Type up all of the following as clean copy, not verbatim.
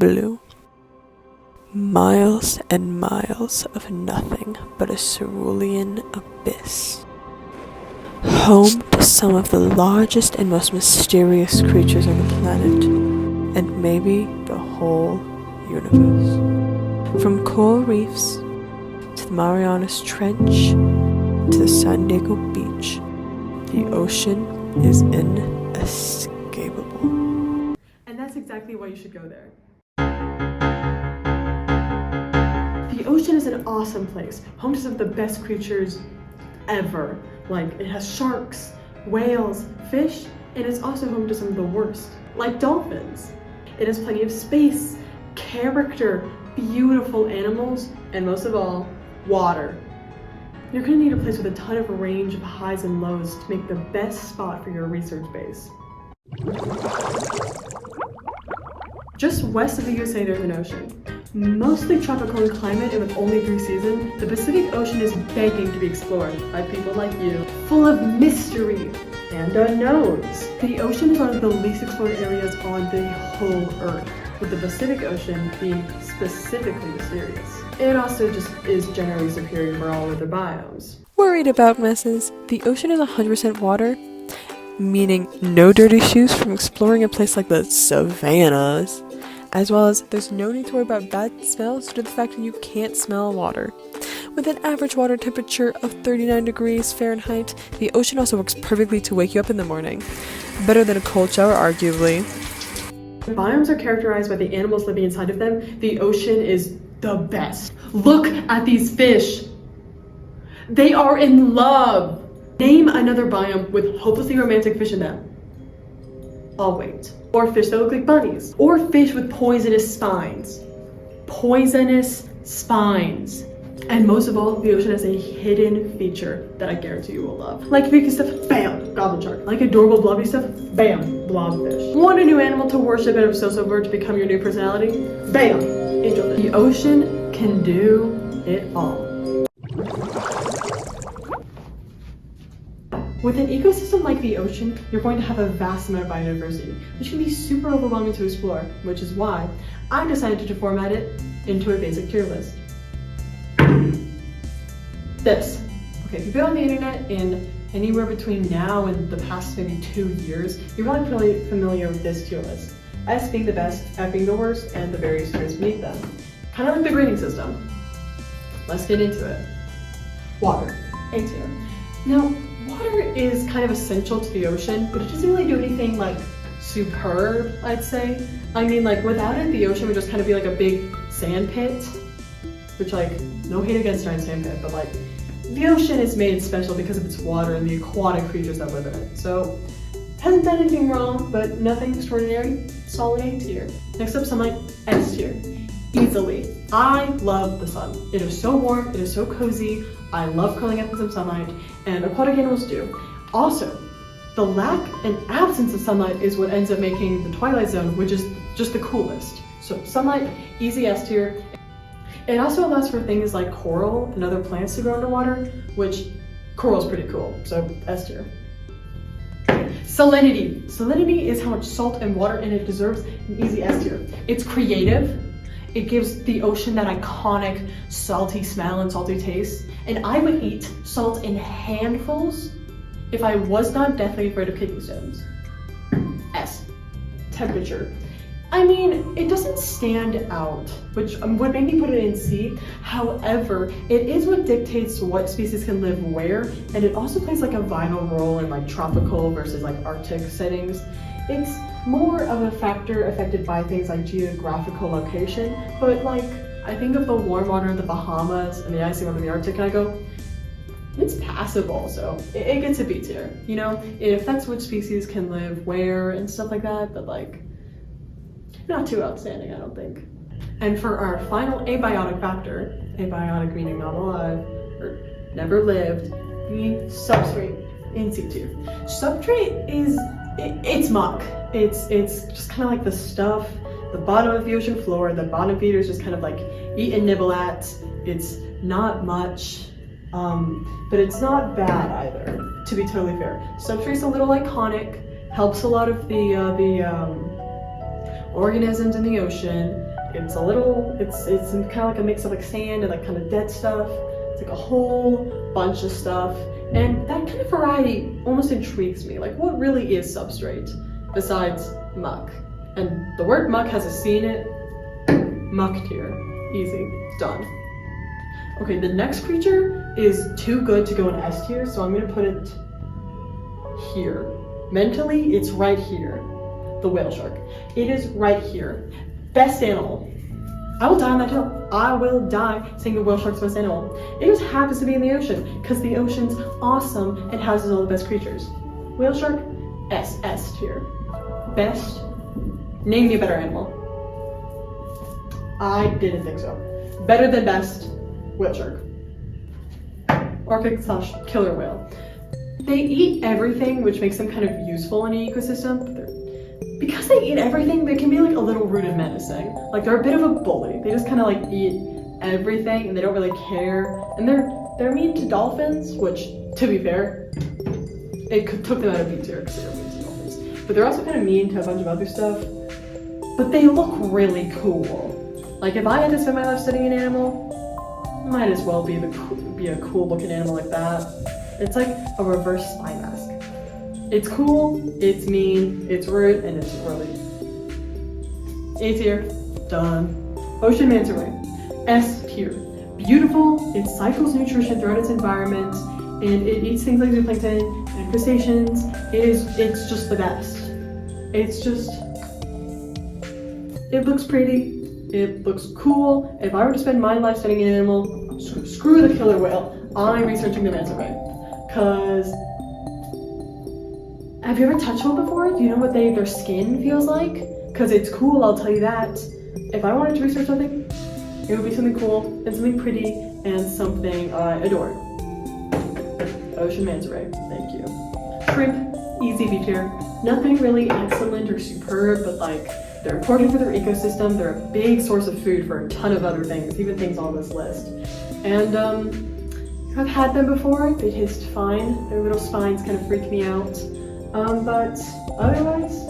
blue. Miles and miles of nothing but a cerulean abyss. Home to some of the largest and most mysterious creatures on the planet, and maybe the whole universe. From coral reefs to the Marianas Trench to the San Diego Beach, the ocean is inescapable. And that's exactly why you should go there. The ocean is an awesome place, home to some of the best creatures ever. Like, it has sharks, whales, fish, and it's also home to some of the worst, like dolphins. It has plenty of space, character, beautiful animals, and most of all, water. You're gonna need a place with a ton of range of highs and lows to make the best spot for your research base. Just west of the USA, there's an ocean. Mostly tropical in climate and with only 3 seasons, the Pacific Ocean is begging to be explored by people like you, full of mystery and unknowns. The ocean is one of the least explored areas on the whole Earth, with the Pacific Ocean being specifically mysterious. It also just is generally superior for all other biomes. Worried about messes? The ocean is 100% water, meaning no dirty shoes from exploring a place like the savannas. As well as, there's no need to worry about bad smells due to the fact that you can't smell water. With an average water temperature of 39 degrees Fahrenheit, the ocean also works perfectly to wake you up in the morning. Better than a cold shower, arguably. Biomes are characterized by the animals living inside of them. The ocean is the best. Look at these fish. They are in love. Name another biome with hopelessly romantic fish in them. I'll wait. Or fish that look like bunnies. Or fish with poisonous spines. Poisonous spines. And most of all, the ocean has a hidden feature that I guarantee you will love. Like freaky stuff, bam, goblin shark. Like adorable blobby stuff, bam, blobfish. Want a new animal to worship and obsess over to become your new personality? Bam, angelfish. The ocean can do it all. With an ecosystem like the ocean, you're going to have a vast amount of biodiversity, which can be super overwhelming to explore, which is why I decided to format it into a basic tier list. This. Okay, if you've been on the internet in anywhere between now and the past maybe 2 years, you're probably familiar with this tier list. S being the best, F being the worst, and the various tiers beneath them. Kind of like the grading system. Let's get into it. Water, A tier. Now, water is kind of essential to the ocean, but it doesn't really do anything like superb, I'd say. I mean, like, without it, the ocean would just kind of be like a big sand pit, which, like, no hate against giant sand pit, but like, the ocean is made special because of its water and the aquatic creatures that live in it. So, hasn't done anything wrong, but nothing extraordinary. Solid A tier. Next up, sunlight, S tier. Easily. I love the sun. It is so warm, it is so cozy. I love curling up in some sunlight, and aquatic animals do. Also, the lack and absence of sunlight is what ends up making the twilight zone, which is just the coolest. So sunlight, easy S tier. It also allows for things like coral and other plants to grow underwater, which coral's pretty cool, so S tier. Salinity. Salinity is how much salt and water in it deserves an easy S tier. It's creative. It gives the ocean that iconic salty smell and salty taste. And I would eat salt in handfuls if I was not deathly afraid of kidney stones. S. Temperature. I mean, it doesn't stand out, which would make me put it in C. However, it is what dictates what species can live where, and it also plays like a vital role in like tropical versus like Arctic settings. It's more of a factor affected by things like geographical location, but like, I think of the warm water of the Bahamas and the icy water of the Arctic, and I go, it's passable, so it gets a B tier. You know, it affects which species can live where and stuff like that, but like, not too outstanding, I don't think. And for our final abiotic factor, abiotic meaning not alive, or never lived, being substrate in C tier. Substrate is, it's muck. It's just kind of like the stuff, the bottom of the ocean floor, the bottom feeders just kind of like eat and nibble at. It's not much, but it's not bad either, to be totally fair. Substrate's a little iconic, helps a lot of the organisms in the ocean, It's kind of like a mix of like sand and like kind of dead stuff. It's like a whole bunch of stuff. And that kind of variety almost intrigues me. Like, what really is substrate besides muck? And the word muck has a C in it. Muck tier. Easy. Done. Okay, the next creature is too good to go in S tier, so I'm gonna put it here. Mentally, it's right here. The whale shark. It is right here. Best animal. I will die on that hill. I will die saying the whale shark's best animal. It just happens to be in the ocean, because the ocean's awesome and houses all the best creatures. Whale shark, S tier. Best. Name me a better animal. I didn't think so. Better than best, whale shark. Arctic / killer whale. They eat everything, which makes them kind of useful in an ecosystem, but because they eat everything, they can be like a little rude and menacing. Like, they're a bit of a bully. They just kind of like eat everything and they don't really care. And they're mean to dolphins, which, to be fair, took them out of B tier because they don't mean to dolphins. But they're also kind of mean to a bunch of other stuff. But they look really cool. Like, if I had to spend my life studying an animal, might as well be a cool looking animal like that. It's like a reverse spy mask. It's cool, it's mean, it's rude, and it's really. A tier, done. Ocean manta ray, S tier. Beautiful, it cycles nutrition throughout its environment, and it eats things like zooplankton and crustaceans. It's just the best. It looks pretty, it looks cool. If I were to spend my life studying an animal, screw the killer whale, I'm researching the manta ray. Cause, have you ever touched one before? Do you know what their skin feels like? Cause it's cool, I'll tell you that. If I wanted to research something, it would be something cool and something pretty and something I adore. Ocean manta ray, thank you. Shrimp, easy B tier. Nothing really excellent or superb, but like, they're important for their ecosystem. They're a big source of food for a ton of other things, even things on this list. And I've had them before. They taste fine. Their little spines kind of freak me out. But otherwise,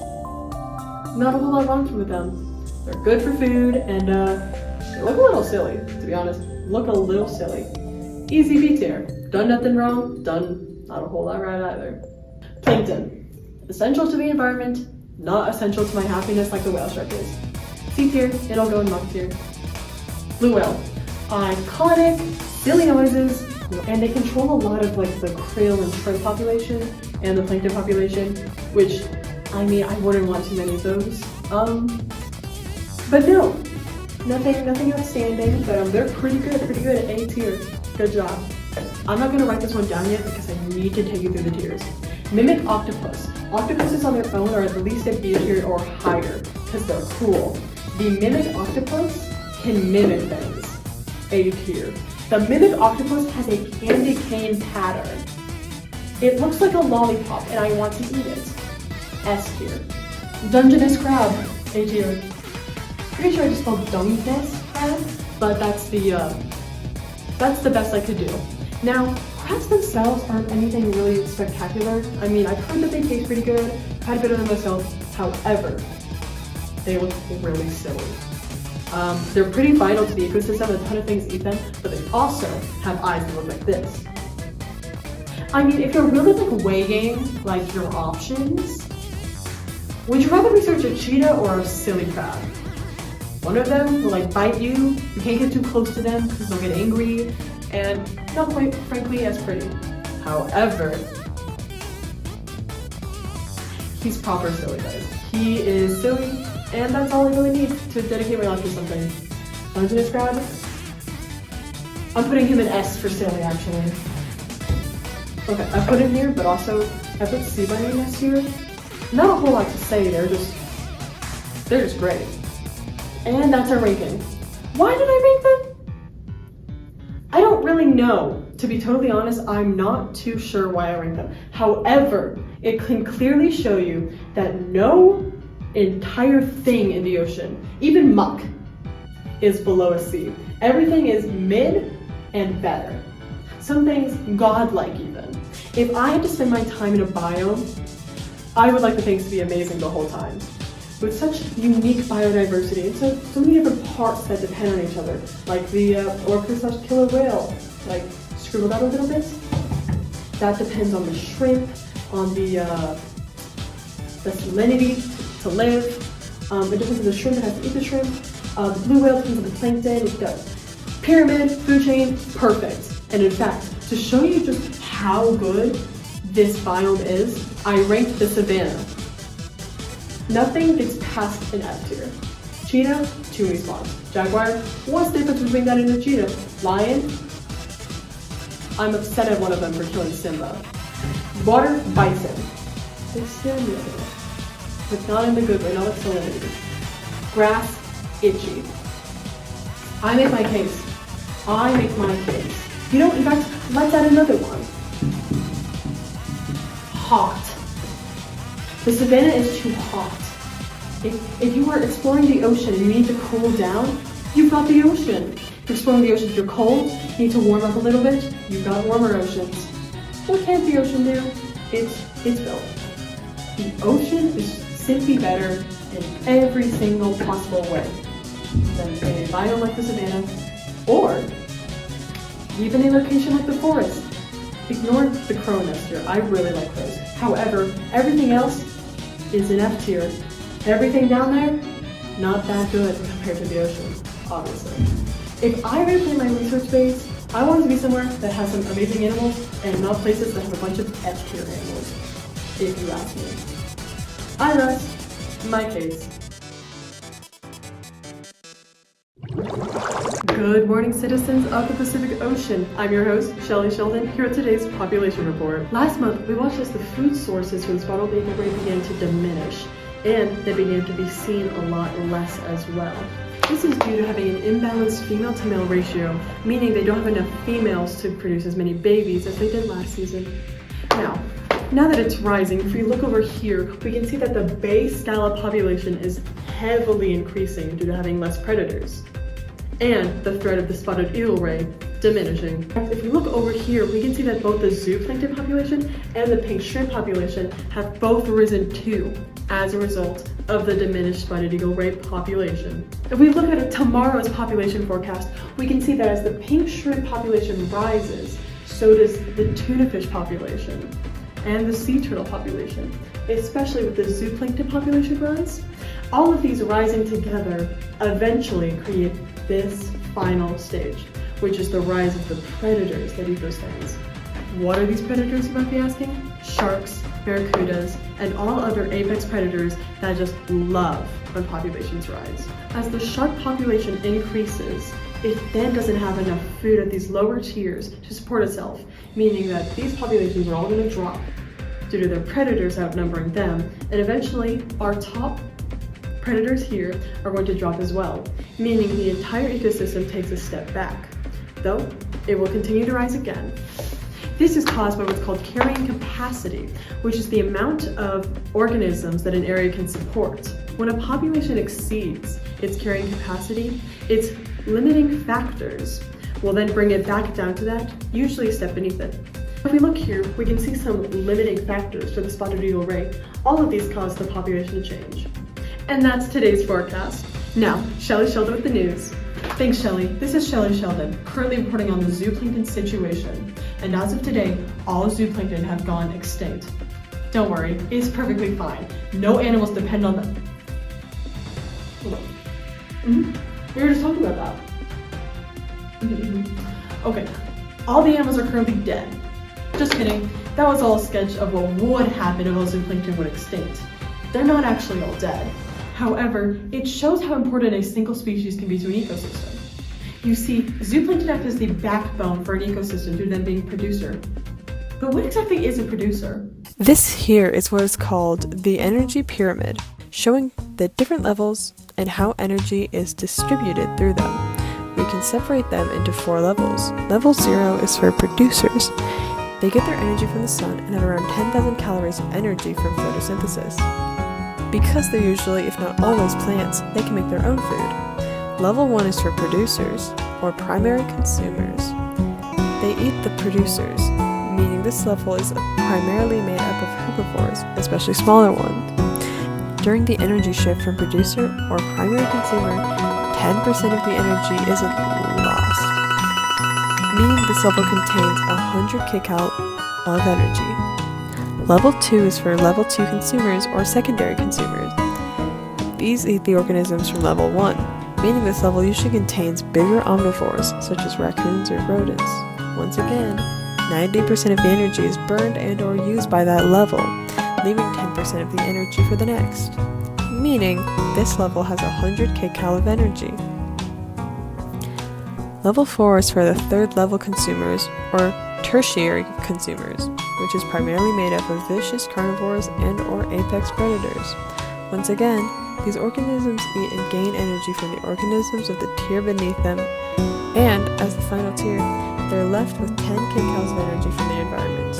not a whole lot wrong with them. They're good for food, and they look a little silly, to be honest. Look a little silly. Easy B tier. Done nothing wrong, done not a whole lot right either. Plankton. Essential to the environment, not essential to my happiness like the whale shark is. C tier, it'll go in muck tier. Blue whale. Iconic, silly noises, and they control a lot of like the krill and shrimp population and the plankton population, which, I mean, I wouldn't want too many of those. But no, nothing outstanding, but they're pretty good, A tier. Good job. I'm not gonna write this one down yet because I need to take you through the tiers. Mimic octopus. Octopuses on their own are at least a B tier or higher because they're cool. The mimic octopus can mimic things. A tier. The mimic octopus has a candy cane pattern. It looks like a lollipop and I want to eat it. S tier. Dungeness crab. A tier. Pretty sure I just spelled Dungeness crab, but that's the best I could do. Now, crabs themselves aren't anything really spectacular. I mean, I've heard that they taste pretty good. I've had a bit of them myself. However, they look really silly. They're pretty vital to the ecosystem. A ton of things eat them, but they also have eyes that look like this. I mean, if you're really like weighing like your options, would you rather research a cheetah or a silly crab? One of them will like bite you. You can't get too close to them because they'll get angry, and not quite frankly as pretty. However, he's proper silly, guys. He is silly, and that's all I really need to dedicate my life to something. Dungeness crab. I'm putting him in S for silly, actually. Okay, I put him here, but also I put sea bunny in S here. Not a whole lot to say. They're just great. And that's our ranking. Why did I rank them? I don't really know. To be totally honest, I'm not too sure why I ranked them. However, it can clearly show you that no entire thing in the ocean, even muck, is below a C. Everything is mid and better. Some things godlike even. If I had to spend my time in a biome, I would like the things to be amazing the whole time. with such unique biodiversity and so many different parts that depend on each other, like the orca/killer whale, like scribbled out a little bit. That depends on the shrimp, on the salinity to live. It depends on the shrimp that has to eat the shrimp. The blue whale depends on the plankton. It does. Pyramid, food chain, perfect. And in fact, to show you just how good this biome is, I ranked the savanna. Nothing gets past an F tier. Cheetah, too many spots. Jaguar, what's the difference between that and a cheetah? Lion, I'm upset at one of them for killing Simba. Water, bison. They're similar, but not in the good way, not with salinity. Grass, itchy. I make my case. I make my case. You know, in fact, let's add another one. Hot. The savanna is too hot. If you are exploring the ocean and you need to cool down, you've got the ocean. If you're exploring the ocean, if you're cold, you need to warm up a little bit, you've got warmer oceans. What can't the ocean do? It's built. The ocean is simply better in every single possible way than a biome like the savanna, or even a location like the forest. Ignore the crow nest here. I really like crows. However, everything else is an F tier. Everything down there, not that good compared to the ocean, obviously. If I were to play my research base, I want it to be somewhere that has some amazing animals and not places that have a bunch of F tier animals, if you ask me. I rest my case. Good morning, citizens of the Pacific Ocean. I'm your host, Shelly Sheldon, here at today's population report. Last month, we watched as the food sources for the spotted eagle ray began to diminish, and they began to be seen a lot less as well. This is due to having an imbalanced female-to-male ratio, meaning they don't have enough females to produce as many babies as they did last season. Now that it's rising, if we look over here, we can see that the bay scallop population is heavily increasing due to having less predators, and the threat of the spotted eagle ray diminishing. If we look over here, we can see that both the zooplankton population and the pink shrimp population have both risen too, as a result of the diminished spotted eagle ray population. If we look at tomorrow's population forecast, we can see that as the pink shrimp population rises, so does the tuna fish population and the sea turtle population, especially with the zooplankton population rise. All of these rising together eventually create this final stage, which is the rise of the predators that eat those things. What are these predators, you might be asking? Sharks, barracudas, and all other apex predators that just love when populations rise. As the shark population increases, it then doesn't have enough food at these lower tiers to support itself, meaning that these populations are all going to drop due to their predators outnumbering them, and eventually our top predators here are going to drop as well, meaning the entire ecosystem takes a step back, though it will continue to rise again. This is caused by what's called carrying capacity, which is the amount of organisms that an area can support. When a population exceeds its carrying capacity, its limiting factors will then bring it back down to that, usually a step beneath it. If we look here, we can see some limiting factors for the spotted eagle ray. All of these cause the population to change. And that's today's forecast. Now, Shelly Sheldon with the news. Thanks, Shelly. This is Shelly Sheldon, currently reporting on the zooplankton situation. And as of today, all zooplankton have gone extinct. Don't worry, it's perfectly fine. No animals depend on them. Hold on. We were just talking about that. Okay, all the animals are currently dead. Just kidding. That was all a sketch of what would happen if all zooplankton went extinct. They're not actually all dead. However, it shows how important a single species can be to an ecosystem. You see, zooplankton acts as the backbone for an ecosystem due to them being a producer. But what exactly is a producer? This here is what is called the energy pyramid, showing the different levels and how energy is distributed through them. We can separate them into 4 levels. Level 0 is for producers. They get their energy from the sun and have around 10,000 calories of energy from photosynthesis. Because they're usually, if not always, plants, they can make their own food. Level 1 is for producers, or primary consumers. They eat the producers, meaning this level is primarily made up of herbivores, especially smaller ones. During the energy shift from producer or primary consumer, 10% of the energy isn't lost, meaning this level contains 100 kcal of energy. Level 2 is for level 2 consumers or secondary consumers. These eat the organisms from level 1, meaning this level usually contains bigger omnivores such as raccoons or rodents. Once again, 90% of the energy is burned and or used by that level, leaving 10% of the energy for the next, meaning this level has 100 kcal of energy. Level 4 is for the third level consumers or tertiary consumers, which is primarily made up of vicious carnivores and or apex predators. Once again, these organisms eat and gain energy from the organisms of the tier beneath them, and as the final tier, they're left with 10 kcals of energy from the environment.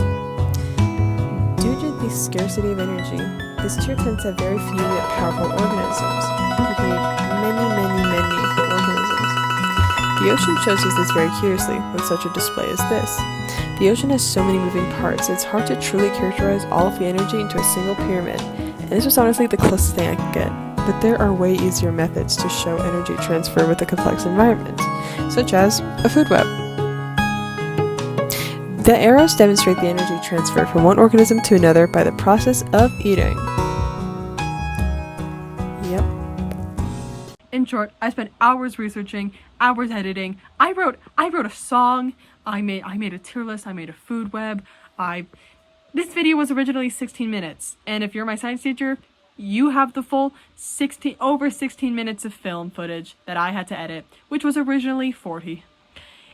Due to the scarcity of energy, this tier tends to have very few yet powerful organisms, who can eat many organisms. The ocean shows us this very curiously with such a display as this. The ocean has so many moving parts, it's hard to truly characterize all of the energy into a single pyramid, and this was honestly the closest thing I could get. But there are way easier methods to show energy transfer with a complex environment, such as a food web. The arrows demonstrate the energy transfer from one organism to another by the process of eating. Yep. In short, I spent hours researching, hours editing. I wrote a song. I made a tier list. I made a food web. This video was originally 16 minutes, and if you're my science teacher, you have the full 16 minutes of film footage that I had to edit, which was originally 40.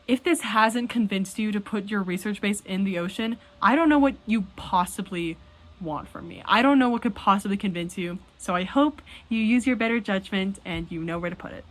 If this hasn't convinced you to put your research base in the ocean, I don't know what you possibly want from me. I don't know what could possibly convince you, so I hope you use your better judgment and you know where to put it.